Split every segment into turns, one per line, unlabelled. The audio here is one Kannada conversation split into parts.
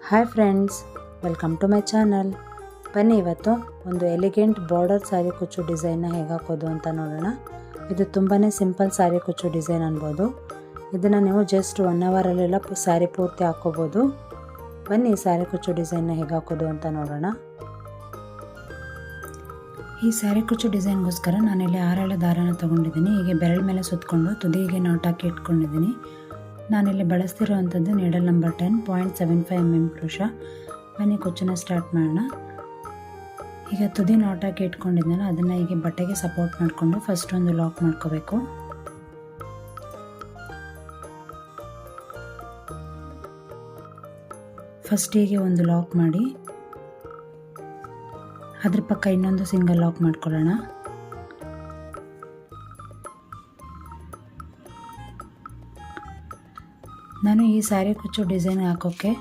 Hi friends, welcome to my channel. ಬನ್ನಿ ಇವತ್ತು ಒಂದು ಎಲಿಗೆಂಟ್ ಬಾರ್ಡರ್ ಸ್ಯಾರಿ ಕುಚ್ಚು ಡಿಸೈನ್ನ ಹೇಗೆ ಹಾಕೋದು ಅಂತ ನೋಡೋಣ. ಇದು ತುಂಬಾ ಸಿಂಪಲ್ ಸ್ಯಾರಿ ಕುಚ್ಚು ಡಿಸೈನ್ ಅನ್ಬೋದು. ಇದನ್ನು ನೀವು ಜಸ್ಟ್ 1 ಅವರಲ್ಲೆಲ್ಲ ಸ್ಯಾರಿ ಪೂರ್ತಿ ಹಾಕೋಬೋದು. ಬನ್ನಿ ಸ್ಯಾರಿ ಕುಚ್ಚು ಡಿಸೈನ್ನ ಹೇಗೆ ಹಾಕೋದು ಅಂತ ನೋಡೋಣ. ಈ ಸ್ಯಾರಿ ಕುಚ್ಚು ಡಿಸೈನ್ಗೋಸ್ಕರ ನಾನಿಲ್ಲಿ 6 ಎಳೆ ದಾರನ ತೊಗೊಂಡಿದ್ದೀನಿ. ಹೀಗೆ ಬೆರಳ ಮೇಲೆ ಸುತ್ತಕೊಂಡು ತುದಿಗೆ ನಾಟ್ ಹಾಕಿ ಇಟ್ಕೊಂಡಿದ್ದೀನಿ. ನಾನಿಲ್ಲಿ ಬಳಸ್ತಿರೋವಂಥದ್ದು ನೀಡಲ್ ನಂಬರ್ 10 0.75 mm ಕ್ರೋಶ. ಬನ್ನಿ ಕುಚ್ಚನ್ನ ಸ್ಟಾರ್ಟ್ ಮಾಡೋಣ. ಈಗ ತುದಿ ನಾಟ್ ಹಾಕಿ ಇಟ್ಕೊಂಡಿದ್ದಾನೆ, ಅದನ್ನು ಹೀಗೆ ಬಟ್ಟೆಗೆ ಸಪೋರ್ಟ್ ಮಾಡಿಕೊಂಡು ಫಸ್ಟ್ ಒಂದು ಲಾಕ್ ಮಾಡ್ಕೋಬೇಕು. ಫಸ್ಟ್ ಹೀಗೆ ಒಂದು ಲಾಕ್ ಮಾಡಿ ಅದ್ರ ಪಕ್ಕ ಇನ್ನೊಂದು ಸಿಂಗಲ್ ಲಾಕ್ ಮಾಡ್ಕೊಳ್ಳೋಣ. ನಾನು ಈ ಸ್ಯಾರಿ ಕುಚ್ಚು ಡಿಸೈನ್ ಹಾಕೋಕ್ಕೆ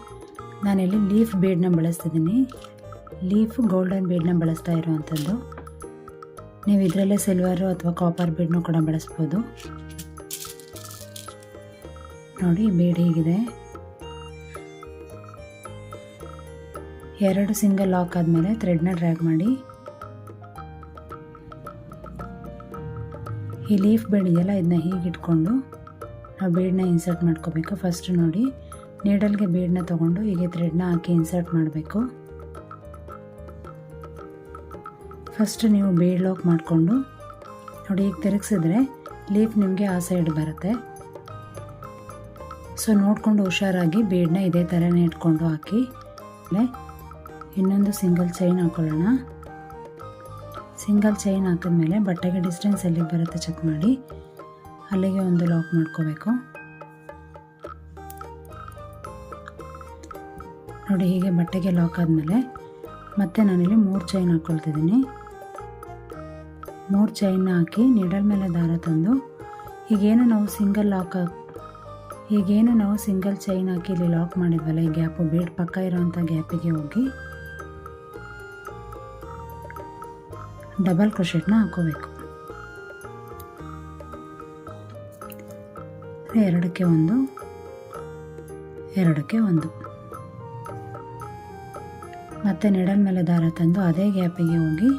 ನಾನಿಲ್ಲಿ ಲೀಫ್ ಬೀಡನ್ನ ಬಳಸ್ತಿದ್ದೀನಿ. ಲೀಫ್ ಗೋಲ್ಡನ್ ಬೀಡನ್ನ ಬಳಸ್ತಾ ಇರುವಂಥದ್ದು. ನೀವು ಇದರಲ್ಲೇ ಸಿಲ್ವರು ಅಥವಾ ಕಾಪರ್ ಬೀಡನ್ನು ಕೂಡ ಬಳಸ್ಬೋದು. ನೋಡಿ ಬೀಡ್ ಹೀಗಿದೆ. 2 ಸಿಂಗಲ್ ಲಾಕ್ ಆದಮೇಲೆ ಥ್ರೆಡ್ನ ಡ್ರ್ಯಾಗ್ ಮಾಡಿ ಈ ಲೀಫ್ ಬೀಡ್ ಇದೆಯಲ್ಲ ಇದನ್ನ ಹೀಗೆ ಇಟ್ಕೊಂಡು ನಾವು ಬೀಡನ್ನ ಇನ್ಸರ್ಟ್ ಮಾಡ್ಕೋಬೇಕು. ಫಸ್ಟ್ ನೋಡಿ ನೀಡಲ್ಗೆ ಬೀಡನ್ನ ತೊಗೊಂಡು ಹೀಗೆ ಥ್ರೆಡ್ನ ಹಾಕಿ ಇನ್ಸರ್ಟ್ ಮಾಡಬೇಕು. ಫಸ್ಟ್ ನೀವು ಬೀಡ್ ಲಾಕ್ ಮಾಡಿಕೊಂಡು ನೋಡಿ ಈಗ ತಿರುಗಿಸಿದ್ರೆ ಲೀಫ್ ನಿಮಗೆ ಆ ಸೈಡ್ ಬರುತ್ತೆ. ಸೊ ನೋಡಿಕೊಂಡು ಹುಷಾರಾಗಿ ಬೀಡನ್ನ ಇದೇ ಥರನೇ ಇಟ್ಕೊಂಡು ಹಾಕಿ ಇನ್ನೊಂದು ಸಿಂಗಲ್ ಚೈನ್ ಹಾಕೊಳ್ಳೋಣ. ಸಿಂಗಲ್ ಚೈನ್ ಹಾಕಿದ್ಮೇಲೆ ಬಟ್ಟೆಗೆ ಡಿಸ್ಟೆನ್ಸ್ ಎಲ್ಲಿಗೆ ಬರುತ್ತೆ ಚೆಕ್ ಮಾಡಿ ಅಲ್ಲಿಗೆ ಒಂದು ಲಾಕ್ ಮಾಡ್ಕೋಬೇಕು. ನೋಡಿ ಹೀಗೆ ಬಟ್ಟೆಗೆ ಲಾಕ್ ಆದಮೇಲೆ ಮತ್ತೆ ನಾನಿಲ್ಲಿ 3 ಚೈನ್ ಹಾಕ್ಕೊಳ್ತಿದ್ದೀನಿ. 3 ಚೈನ್ನ ಹಾಕಿ ನೀಡಲ್ ಮೇಲೆ ದಾರ ತಂದು ಈಗೇನು ನಾವು ಸಿಂಗಲ್ ಚೈನ್ ಹಾಕಿ ಇಲ್ಲಿ ಲಾಕ್ ಮಾಡಿದ್ವಲ್ಲ ಈ ಗ್ಯಾಪು ಬೀಡ್ ಪಕ್ಕ ಇರೋವಂಥ ಗ್ಯಾಪಿಗೆ ಹೋಗಿ ಡಬಲ್ ಕ್ರೋಶೆಟ್ನ ಹಾಕೋಬೇಕು. 2ಕ್ಕೆ 1 2ಕ್ಕೆ 1 ಮತ್ತೆ ನೀಡಲ್ ಮೇಲೆ ದಾರ ತಂದು ಅದೇ ಗ್ಯಾಪಿಗೆ ಹೋಗಿ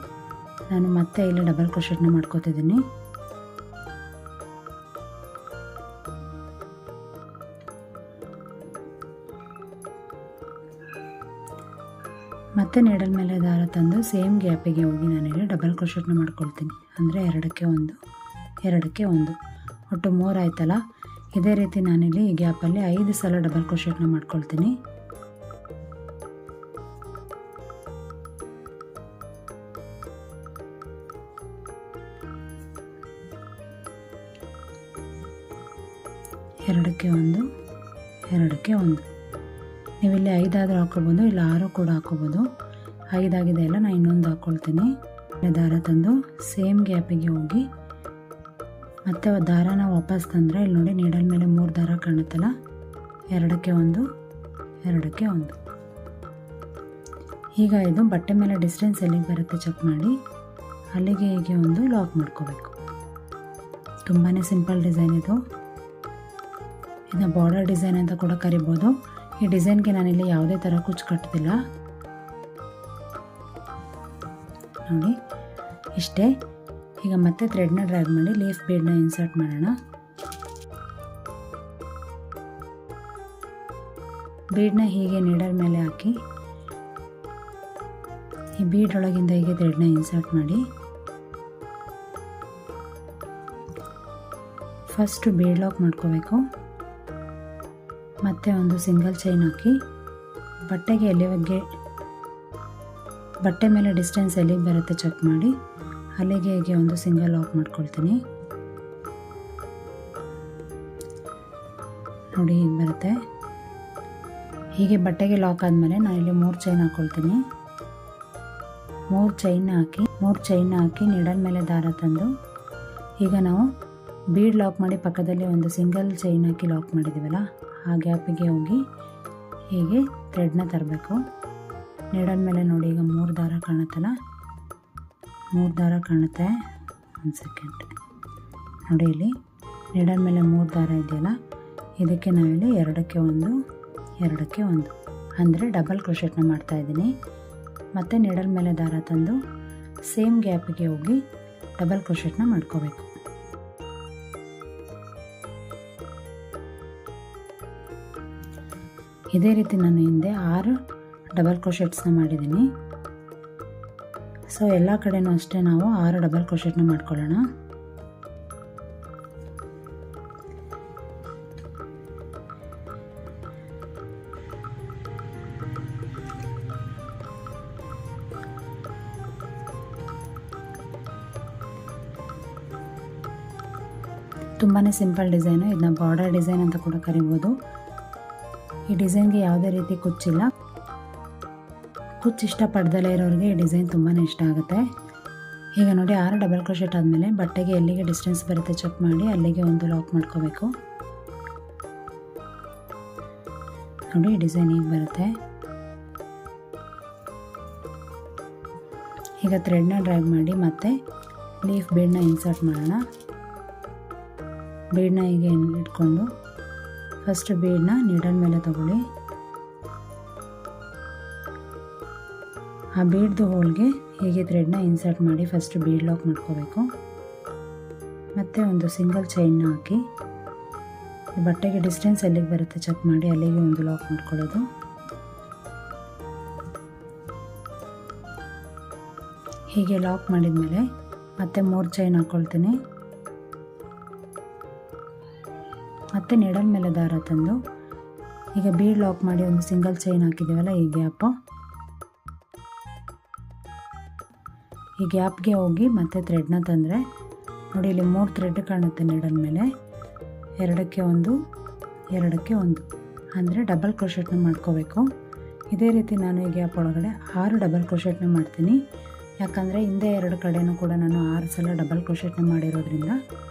ನಾನು ಮತ್ತೆ ಇಲ್ಲಿ ಡಬಲ್ ಕ್ರೋಶೆಟ್ನ ಮಾಡ್ಕೋತಿದ್ದೀನಿ. ಮತ್ತೆ ನೀಡಲ್ ಮೇಲೆ ದಾರ ತಂದು ಸೇಮ್ ಗ್ಯಾಪಿಗೆ ಹೋಗಿ ನಾನಿಲ್ಲಿ ಡಬಲ್ ಕ್ರೋಶೆಟ್ನ ಮಾಡ್ಕೊಳ್ತೀನಿ. ಅಂದರೆ 2ಕ್ಕೆ 1 2ಕ್ಕೆ 1 ಒಟ್ಟು 3 ಆಯ್ತಲ್ಲ. ಇದೇ ರೀತಿ ನಾನಿಲ್ಲಿ ಈ ಗ್ಯಾಪಲ್ಲಿ 5 ಸಲ ಡಬಲ್ ಕ್ರೋಶೆಟ್ನ ಮಾಡ್ಕೊಳ್ತೀನಿ. ಎರಡಕ್ಕೆ 1 2ಕ್ಕೆ 1 ನೀವಿಲ್ಲಿ 5 ಆದರೂ ಹಾಕೋಬೋದು, ಇಲ್ಲ 6 ಕೂಡ ಹಾಕೋಬೋದು. 5 ಆಗಿದೆ ಅಲ್ಲ, ನಾನು ಇನ್ನೊಂದು ಹಾಕ್ಕೊಳ್ತೀನಿ. ದಾರ ತಂದು ಸೇಮ್ ಗ್ಯಾಪಿಗೆ ಹೋಗಿ ಮತ್ತೆ ದಾರನ ವಾಪಸ್ ತಂದರೆ ಇಲ್ಲಿ ನೋಡಿ ನೀಡಲ್ ಮೇಲೆ 3 ದಾರ ಕಾಣುತ್ತಲ್ಲ. 2ಕ್ಕೆ 1 2ಕ್ಕೆ 1 ಈಗ ಇದು ಬಟ್ಟೆ ಮೇಲೆ ಡಿಸ್ಟೆನ್ಸ್ ಎಲ್ಲಿಗೆ ಬರುತ್ತೆ ಚೆಕ್ ಮಾಡಿ ಅಲ್ಲಿಗೆ ಹೀಗೆ ಒಂದು ಲಾಕ್ ಮಾಡ್ಕೋಬೇಕು. ತುಂಬಾ ಸಿಂಪಲ್ ಡಿಸೈನ್ ಇದು. ಇದನ್ನ ಬಾರ್ಡರ್ ಡಿಸೈನ್ ಅಂತ ಕೂಡ ಕರಿಬೋದು. ಈ ಡಿಸೈನ್ಗೆ ನಾನಿಲ್ಲಿ ಯಾವುದೇ ಥರ ಕುಚ್ಚು ಕಟ್ಟುತ್ತಿಲ್ಲ. ನೋಡಿ ಇಷ್ಟೇ. ಈಗ ಮತ್ತೆ ಥ್ರೆಡ್ನ ಡ್ರ್ಯಾಗ್ ಮಾಡಿ ಲೀಫ್ ಬೀಡನ್ನ ಇನ್ಸರ್ಟ್ ಮಾಡೋಣ. ಬೀಡನ್ನ ಹೀಗೆ ನೀಡಲ್ ಮೇಲೆ ಹಾಕಿ ಈ ಬೀಡ್ ಒಳಗಿಂದ ಹೀಗೆ ಥ್ರೆಡ್ನ ಇನ್ಸರ್ಟ್ ಮಾಡಿ ಫಸ್ಟ್ ಬೀಡ್ ಲಾಕ್ ಮಾಡ್ಕೋಬೇಕು. ಮತ್ತೆ ಒಂದು ಸಿಂಗಲ್ ಚೈನ್ ಹಾಕಿ ಬಟ್ಟೆ ಮೇಲೆ ಡಿಸ್ಟೆನ್ಸ್ ಎಲ್ಲಿಗೆ ಬರುತ್ತೆ ಚೆಕ್ ಮಾಡಿ ಅಲ್ಲಿಗೆ ಹೀಗೆ ಒಂದು ಸಿಂಗಲ್ ಲಾಕ್ ಮಾಡ್ಕೊಳ್ತೀನಿ. ನೋಡಿ ಹೀಗೆ ಬರುತ್ತೆ. ಹೀಗೆ ಬಟ್ಟೆಗೆ ಲಾಕ್ ಆದಮೇಲೆ ನಾನು ಇಲ್ಲಿ 3 ಚೈನ್ ಹಾಕ್ಕೊಳ್ತೀನಿ. 3 ಚೈನ್ ಹಾಕಿ ನೀಡಲ್ ಮೇಲೆ ದಾರ ತಂದು ಈಗ ನಾವು ಬೀಡ್ ಲಾಕ್ ಮಾಡಿ ಪಕ್ಕದಲ್ಲಿ ಒಂದು ಸಿಂಗಲ್ ಚೈನ್ ಹಾಕಿ ಲಾಕ್ ಮಾಡಿದ್ದೀವಲ್ಲ ಆ ಗ್ಯಾಪಿಗೆ ಹೋಗಿ ಹೀಗೆ ಥ್ರೆಡ್ನ ತರಬೇಕು. ನೀಡಲ್ ಮೇಲೆ ನೋಡಿ ಈಗ 3 ದಾರ ಕಾಣುತ್ತಲ್ಲ, 3 ದಾರ ಕಾಣುತ್ತೆ. 1 ಸೆಕೆಂಡ್ ನೋಡಿ ಇಲ್ಲಿ ನೀಡಲ್ ಮೇಲೆ 3 ದಾರ ಇದೆಯಲ್ಲ, ಇದಕ್ಕೆ ನಾವಿಲ್ಲಿ 2ಕ್ಕೆ 1 2ಕ್ಕೆ 1 ಅಂದರೆ ಡಬಲ್ ಕ್ರೋಶೆಟ್ನ ಮಾಡ್ತಾಯಿದ್ದೀನಿ. ಮತ್ತು ನೀಡಲ್ ಮೇಲೆ ದಾರ ತಂದು ಸೇಮ್ ಗ್ಯಾಪಿಗೆ ಹೋಗಿ ಡಬಲ್ ಕ್ರೋಶೆಟ್ನ ಮಾಡ್ಕೋಬೇಕು. ಇದೇ ರೀತಿ ನಾನು ಹಿಂದೆ 6 ಡಬಲ್ ಕ್ರೋಶೆಟ್ಸ್ನ ಮಾಡಿದ್ದೀನಿ. ಸೊ ಎಲ್ಲ ಕಡೆನೂ ಅಷ್ಟೇ ನಾವು 6 ಡಬಲ್ ಕ್ರೋಶೆಟ್ನ ಮಾಡ್ಕೊಳ್ಳೋಣ. ತುಂಬಾ ಸಿಂಪಲ್ ಡಿಸೈನು, ಇದನ್ನ ಬಾರ್ಡರ್ ಡಿಸೈನ್ ಅಂತ ಕೂಡ ಕರಿಬೋದು. ಈ ಡಿಸೈನ್ಗೆ ಯಾವುದೇ ರೀತಿ ಕುಚ್ಚಿಲ್ಲ. ಕುಚ್ಚು ಇಷ್ಟಪಡ್ದಲೇ ಇರೋರಿಗೆ ಈ ಡಿಸೈನ್ ತುಂಬಾ ಇಷ್ಟ ಆಗುತ್ತೆ. ಈಗ ನೋಡಿ 6 ಡಬಲ್ ಕ್ರೋಶೆಟ್ ಆದಮೇಲೆ ಬಟ್ಟೆಗೆ ಎಲ್ಲಿಗೆ ಡಿಸ್ಟೆನ್ಸ್ ಬರುತ್ತೆ ಚೆಕ್ ಮಾಡಿ ಅಲ್ಲಿಗೆ ಒಂದು ಲಾಕ್ ಮಾಡ್ಕೋಬೇಕು. ನೋಡಿ ಈ ಡಿಸೈನ್ ಹೀಗೆ ಬರುತ್ತೆ. ಈಗ ಥ್ರೆಡ್ನ ಡ್ರ್ಯಾಗ್ ಮಾಡಿ ಮತ್ತೆ ಲೀಫ್ ಬೀಡನ್ನ ಇನ್ಸರ್ಟ್ ಮಾಡೋಣ. ಬೀಡನ್ನ ಹೀಗೆ ಇಟ್ಕೊಂಡು ಫಸ್ಟ್ ಬೀಡನ್ನ ನೀಡಲ್ ಮೇಲೆ ತಗೊಳ್ಳಿ. ಆ ಬೀಡ್ದು ಹೋಲ್ಗೆ ಹೀಗೆ ಥ್ರೆಡ್ನ ಇನ್ಸರ್ಟ್ ಮಾಡಿ ಫಸ್ಟ್ ಬೀಡ್ ಲಾಕ್ ಮಾಡ್ಕೋಬೇಕು. ಮತ್ತು ಒಂದು ಸಿಂಗಲ್ ಚೈನ್ನ ಹಾಕಿ ಬಟ್ಟೆಗೆ ಡಿಸ್ಟೆನ್ಸ್ ಎಲ್ಲಿಗೆ ಬರುತ್ತೆ ಚೆಕ್ ಮಾಡಿ ಅಲ್ಲಿಗೆ ಒಂದು ಲಾಕ್ ಮಾಡ್ಕೊಳ್ಳೋದು. ಹೀಗೆ ಲಾಕ್ ಮಾಡಿದ್ಮೇಲೆ ಮತ್ತೆ 3 ಚೈನ್ ಹಾಕ್ಕೊಳ್ತೀನಿ. ಮತ್ತು ನೀಡಲ್ ಮೇಲೆ ದಾರ ತಂದು ಈಗ ಬೀಡ್ ಲಾಕ್ ಮಾಡಿ ಒಂದು ಸಿಂಗಲ್ ಚೈನ್ ಹಾಕಿದ್ದೀವಲ್ಲ ಈ ಗ್ಯಾಪ್ಗೆ ಹೋಗಿ ಮತ್ತೆ ಥ್ರೆಡ್ನ ತಂದರೆ ನೋಡಿ ಇಲ್ಲಿ 3 ಥ್ರೆಡ್ ಕಾಣುತ್ತೆ ನೀಡಲ್ ಮೇಲೆ. 2ಕ್ಕೆ 1 2ಕ್ಕೆ 1 ಅಂದರೆ ಡಬಲ್ ಕ್ರೋಶೆಟ್ನ ಮಾಡ್ಕೋಬೇಕು. ಇದೇ ರೀತಿ ನಾನು ಈ ಗ್ಯಾಪ್ ಒಳಗಡೆ 6 ಡಬಲ್ ಕ್ರೋಶೆಟ್ನ ಮಾಡ್ತೀನಿ. ಯಾಕಂದರೆ ಹಿಂದೆ 2 ಕಡೆಯೂ ಕೂಡ ನಾನು 6 ಸಲ ಡಬಲ್ ಕ್ರೋಶೆಟ್ನ ಮಾಡಿರೋದ್ರಿಂದ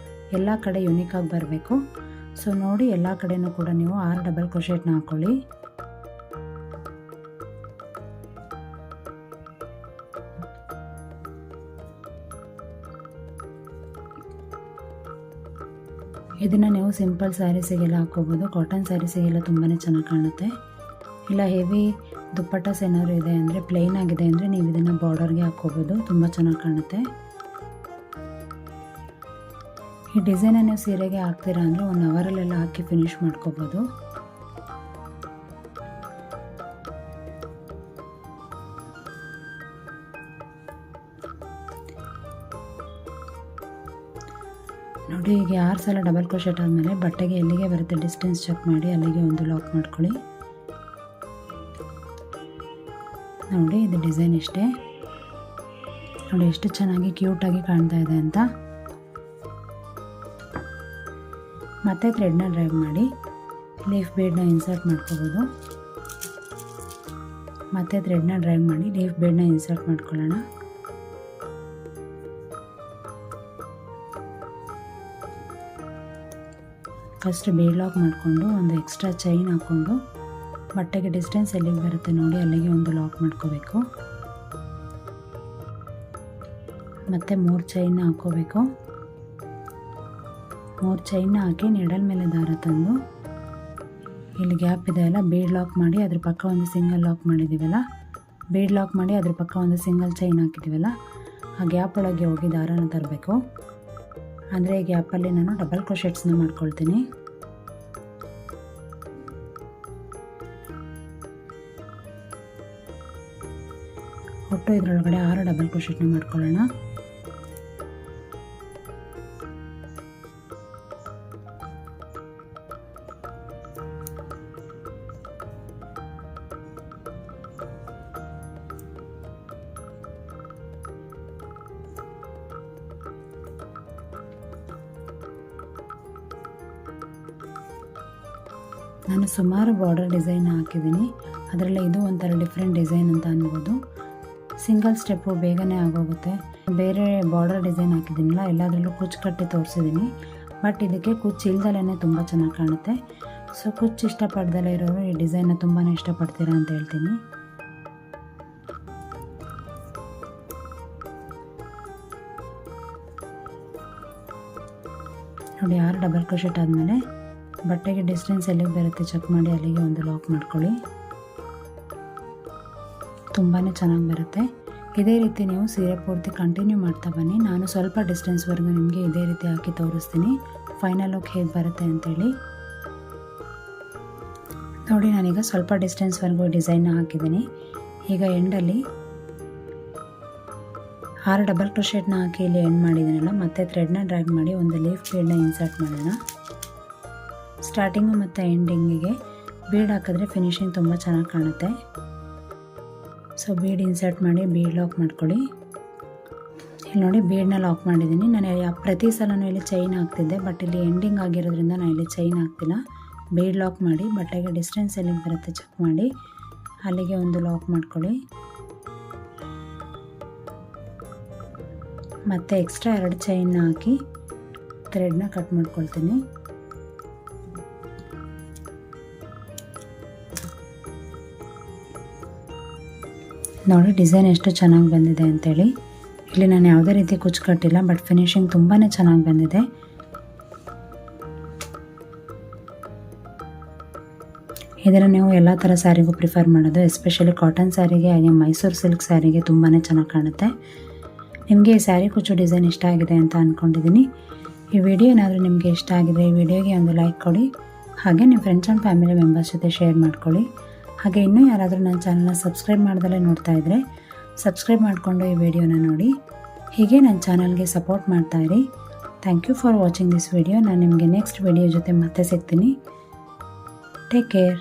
ಎಲ್ಲ ಕಡೆ ಯುನೀಕಾಗಿ ಬರಬೇಕು. ಸೊ ನೋಡಿ ಎಲ್ಲ ಕಡೆಯೂ ಕೂಡ ನೀವು 6 ಡಬಲ್ ಕ್ರೋಶೆಟ್ನ ಹಾಕ್ಕೊಳ್ಳಿ. ಇದನ್ನು ನೀವು ಸಿಂಪಲ್ ಸ್ಯಾರೀಸಿಗೆಲ್ಲ ಹಾಕ್ಕೋಬೋದು. ಕಾಟನ್ ಸ್ಯಾರೀಸಿಗೆಲ್ಲ ತುಂಬಾ ಚೆನ್ನಾಗಿ ಕಾಣುತ್ತೆ. ಇಲ್ಲ ಹೆವಿ ದುಪ್ಪಟ್ಟಾಸ್ ಏನಾದ್ರು ಇದೆ ಅಂದರೆ ಪ್ಲೇನ್ ಆಗಿದೆ ಅಂದರೆ ನೀವು ಇದನ್ನು ಬಾರ್ಡರ್ಗೆ ಹಾಕ್ಕೋಬೋದು, ತುಂಬ ಚೆನ್ನಾಗಿ ಕಾಣುತ್ತೆ. ಈ ಡಿಸೈನ ನೀವು ಸೀರೆಗೆ ಹಾಕ್ತೀರಾ ಅಂದರೆ 1 ಅವರಲ್ಲೆಲ್ಲ ಹಾಕಿ ಫಿನಿಶ್ ಮಾಡ್ಕೋಬೋದು. ನೋಡಿ ಈಗ 6 ಸಲ ಡಬಲ್ ಕ್ರೋಶೆಟ್ ಆದಮೇಲೆ ಬಟ್ಟೆಗೆ ಎಲ್ಲಿಗೆ ಬರುತ್ತೆ ಡಿಸ್ಟೆನ್ಸ್ ಚೆಕ್ ಮಾಡಿ ಅಲ್ಲಿಗೆ ಒಂದು ಲಾಕ್ ಮಾಡ್ಕೊಳ್ಳಿ. ನೋಡಿ ಇದು ಡಿಸೈನ್ ಇಷ್ಟೇ. ನೋಡಿ ಎಷ್ಟು ಚೆನ್ನಾಗಿ ಕ್ಯೂಟಾಗಿ ಕಾಣ್ತಾ ಇದೆ ಅಂತ. ಮತ್ತೆ ಥ್ರೆಡ್ನ ಡ್ರ್ಯಾಗ್ ಮಾಡಿ ಲೀಫ್ ಬೀಡನ್ನ ಇನ್ಸರ್ಟ್ ಮಾಡ್ಕೋಬೋದು. ಮತ್ತೆ ಥ್ರೆಡ್ನ ಡ್ರ್ಯಾಗ್ ಮಾಡಿ ಲೀಫ್ ಬೀಡನ್ನ ಇನ್ಸರ್ಟ್ ಮಾಡ್ಕೊಳ್ಳೋಣ. ಫಸ್ಟ್ ಬೀಡ್ ಲಾಕ್ ಮಾಡಿಕೊಂಡು ಒಂದು ಎಕ್ಸ್ಟ್ರಾ ಚೈನ್ ಹಾಕ್ಕೊಂಡು ಬಟ್ಟೆಗೆ ಡಿಸ್ಟೆನ್ಸ್ ಎಲ್ಲಿಗೆ ಬರುತ್ತೆ ನೋಡಿ ಅಲ್ಲಿಗೆ ಒಂದು ಲಾಕ್ ಮಾಡ್ಕೋಬೇಕು. ಮತ್ತು 3 ಚೈನ್ನ ಹಾಕ್ಕೋಬೇಕು. 3 ಚೈನ್ನ ಹಾಕಿ ನೀಡಲ್ ಮೇಲೆ ದಾರ ತಂದು ಇಲ್ಲಿ ಗ್ಯಾಪ್ ಇದೆಯಲ್ಲ ಬೀಡ್ ಲಾಕ್ ಮಾಡಿ ಅದ್ರ ಪಕ್ಕ ಒಂದು ಸಿಂಗಲ್ ಲಾಕ್ ಮಾಡಿದ್ದೀವಲ್ಲ, ಬೀಡ್ ಲಾಕ್ ಮಾಡಿ ಅದ್ರ ಪಕ್ಕ ಒಂದು ಸಿಂಗಲ್ ಚೈನ್ ಹಾಕಿದ್ದೀವಲ್ಲ, ಆ ಗ್ಯಾಪ್ ಒಳಗೆ ಹೋಗಿ ದಾರನ ತರಬೇಕು. ಅಂದರೆ ಈ ಗ್ಯಾಪಲ್ಲಿ ನಾನು ಡಬಲ್ ಕ್ರೋಶೆಟ್ಸ್ನ ಮಾಡ್ಕೊಳ್ತೀನಿ. ಒಟ್ಟು ಇದರೊಳಗಡೆ 6 ಡಬಲ್ ಕ್ರೋಶೆಟ್ನ ಮಾಡ್ಕೊಳ್ಳೋಣ. ನಾನು ಸುಮಾರು ಬಾರ್ಡರ್ ಡಿಸೈನ್ ಹಾಕಿದ್ದೀನಿ, ಅದರಲ್ಲಿ ಇದು ಒಂಥರ ಡಿಫ್ರೆಂಟ್ ಡಿಸೈನ್ ಅಂತ ಅನ್ಬೋದು. ಸಿಂಗಲ್ ಸ್ಟೆಪ್ಪು ಬೇಗನೆ ಆಗೋಗುತ್ತೆ. ಬೇರೆ ಬಾರ್ಡರ್ ಡಿಸೈನ್ ಹಾಕಿದ್ದೀನಲ್ಲ ಎಲ್ಲದರಲ್ಲೂ ಕುಚ್ಚು ಕಟ್ಟಿ ತೋರಿಸಿದ್ದೀನಿ, ಬಟ್ ಇದಕ್ಕೆ ಕುಚ್ಚು ಇಲ್ದಲೇ ತುಂಬ ಚೆನ್ನಾಗಿ ಕಾಣುತ್ತೆ. ಸೊ ಕುಚ್ಚು ಇಷ್ಟಪಡ್ದಲೇ ಇರೋರು ಈ ಡಿಸೈನ್ನ ತುಂಬಾ ಇಷ್ಟಪಡ್ತೀರಾ ಅಂತ ಹೇಳ್ತೀನಿ. ನೋಡಿ 6 ಡಬಲ್ ಕ್ರೋಶೆಟ್ ಆದಮೇಲೆ ಬಟ್ಟೆಗೆ ಡಿಸ್ಟೆನ್ಸ್ ಎಲ್ಲಿಗೆ ಬರುತ್ತೆ ಚೆಕ್ ಮಾಡಿ ಅಲ್ಲಿಗೆ ಒಂದು ಲಾಕ್ ಮಾಡ್ಕೊಳ್ಳಿ. ತುಂಬಾ ಚೆನ್ನಾಗಿ ಬರುತ್ತೆ. ಇದೇ ರೀತಿ ನೀವು ಸೀರೆ ಪೂರ್ತಿ ಕಂಟಿನ್ಯೂ ಮಾಡ್ತಾ ಬನ್ನಿ. ನಾನು ಸ್ವಲ್ಪ ಡಿಸ್ಟೆನ್ಸ್ವರೆಗೂ ನಿಮಗೆ ಇದೇ ರೀತಿ ಹಾಕಿ ತೋರಿಸ್ತೀನಿ ಫೈನಲ್ ಲುಕ್ ಹೇಗೆ ಬರುತ್ತೆ ಅಂತೇಳಿ. ನೋಡಿ ನಾನೀಗ ಸ್ವಲ್ಪ ಡಿಸ್ಟೆನ್ಸ್ವರೆಗೂ ಡಿಸೈನ್ನ ಹಾಕಿದ್ದೀನಿ. ಈಗ ಎಂಡಲ್ಲಿ 6 ಡಬಲ್ ಕ್ರೋಶೆಟ್ನ ಹಾಕಿ ಇಲ್ಲಿ ಎಂಡ್ ಮಾಡಿದ್ದೀನಲ್ಲ, ಮತ್ತೆ ಥ್ರೆಡ್ನ ಡ್ರ್ಯಾಗ್ ಮಾಡಿ ಒಂದು ಲೀಫ್ ಬೀಡನ್ನ ಇನ್ಸರ್ಟ್ ಮಾಡೋಣ. ಸ್ಟಾರ್ಟಿಂಗು ಮತ್ತು ಎಂಡಿಂಗಿಗೆ ಬೀಡ್ ಹಾಕಿದ್ರೆ ಫಿನಿಶಿಂಗ್ ತುಂಬ ಚೆನ್ನಾಗಿ ಕಾಣುತ್ತೆ. ಸೊ ಬೀಡ್ ಇನ್ಸರ್ಟ್ ಮಾಡಿ ಬೀಡ್ ಲಾಕ್ ಮಾಡ್ಕೊಳ್ಳಿ. ಇಲ್ಲಿ ನೋಡಿ ಬೀಡನ್ನ ಲಾಕ್ ಮಾಡಿದ್ದೀನಿ. ನಾನು ಪ್ರತಿ ಸಲನೂ ಇಲ್ಲಿ ಚೈನ್ ಹಾಕ್ತಿದ್ದೆ, ಬಟ್ ಇಲ್ಲಿ ಎಂಡಿಂಗ್ ಆಗಿರೋದ್ರಿಂದ ನಾನು ಇಲ್ಲಿ ಚೈನ್ ಹಾಕ್ತಿಲ್ಲ. ಬೀಡ್ ಲಾಕ್ ಮಾಡಿ ಬಟ್ಟೆಗೆ ಡಿಸ್ಟೆನ್ಸ್ ಎಲ್ಲಿಗೆ ಬರುತ್ತೆ ಚೆಕ್ ಮಾಡಿ ಅಲ್ಲಿಗೆ ಒಂದು ಲಾಕ್ ಮಾಡ್ಕೊಳ್ಳಿ. ಮತ್ತು ಎಕ್ಸ್ಟ್ರಾ 2 ಚೈನ್ನ ಹಾಕಿ ಥ್ರೆಡ್ನ ಕಟ್ ಮಾಡ್ಕೊಳ್ತೀನಿ. ನೋಡಿ ಡಿಸೈನ್ ಎಷ್ಟು ಚೆನ್ನಾಗಿ ಬಂದಿದೆ ಅಂತೇಳಿ. ಇಲ್ಲಿ ನಾನು ಯಾವುದೇ ರೀತಿ ಕುಚ್ಚು ಕಟ್ಟಿಲ್ಲ, ಬಟ್ ಫಿನಿಶಿಂಗ್ ತುಂಬಾ ಚೆನ್ನಾಗಿ ಬಂದಿದೆ. ಇದನ್ನು ನೀವು ಎಲ್ಲ ಥರ ಸ್ಯಾರಿಗೂ ಪ್ರಿಫರ್ ಮಾಡೋದು, ಎಸ್ಪೆಷಲಿ ಕಾಟನ್ ಸ್ಯಾರಿಗೆ ಹಾಗೆ ಮೈಸೂರು ಸಿಲ್ಕ್ ಸ್ಯಾರಿಗೆ ತುಂಬಾ ಚೆನ್ನಾಗಿ ಕಾಣುತ್ತೆ. ನಿಮಗೆ ಈ ಸ್ಯಾರಿ ಕುಚ್ಚು ಡಿಸೈನ್ ಇಷ್ಟ ಆಗಿದೆ ಅಂತ ಅಂದ್ಕೊಂಡಿದ್ದೀನಿ. ಈ ವಿಡಿಯೋ ಏನಾದರೂ ನಿಮಗೆ ಇಷ್ಟ ಆಗಿದೆ ಈ ವಿಡಿಯೋಗೆ ಒಂದು ಲೈಕ್ ಕೊಡಿ, ಹಾಗೆ ನಿಮ್ಮ ಫ್ರೆಂಡ್ಸ್ ಆ್ಯಂಡ್ ಫ್ಯಾಮಿಲಿ ಮೆಂಬರ್ಸ್ ಜೊತೆ ಶೇರ್ ಮಾಡ್ಕೊಳ್ಳಿ. ಹಾಗೆ ಇನ್ನೂ ಯಾರಾದರೂ ನನ್ನ ಚಾನಲ್ನ ಸಬ್ಸ್ಕ್ರೈಬ್ ಮಾಡ್ದಲೇ ನೋಡ್ತಾ ಇದ್ದರೆ ಸಬ್ಸ್ಕ್ರೈಬ್ ಮಾಡಿಕೊಂಡು ಈ ವಿಡಿಯೋನ ನೋಡಿ. ಹೀಗೆ ನನ್ನ ಚಾನಲ್ಗೆ ಸಪೋರ್ಟ್ ಮಾಡ್ತಾಯಿರಿ. Thank you for watching this video. ನಾನು ನಿಮಗೆ ನೆಕ್ಸ್ಟ್ ವಿಡಿಯೋ ಜೊತೆ ಮತ್ತೆ ಸಿಗ್ತೀನಿ. Take care.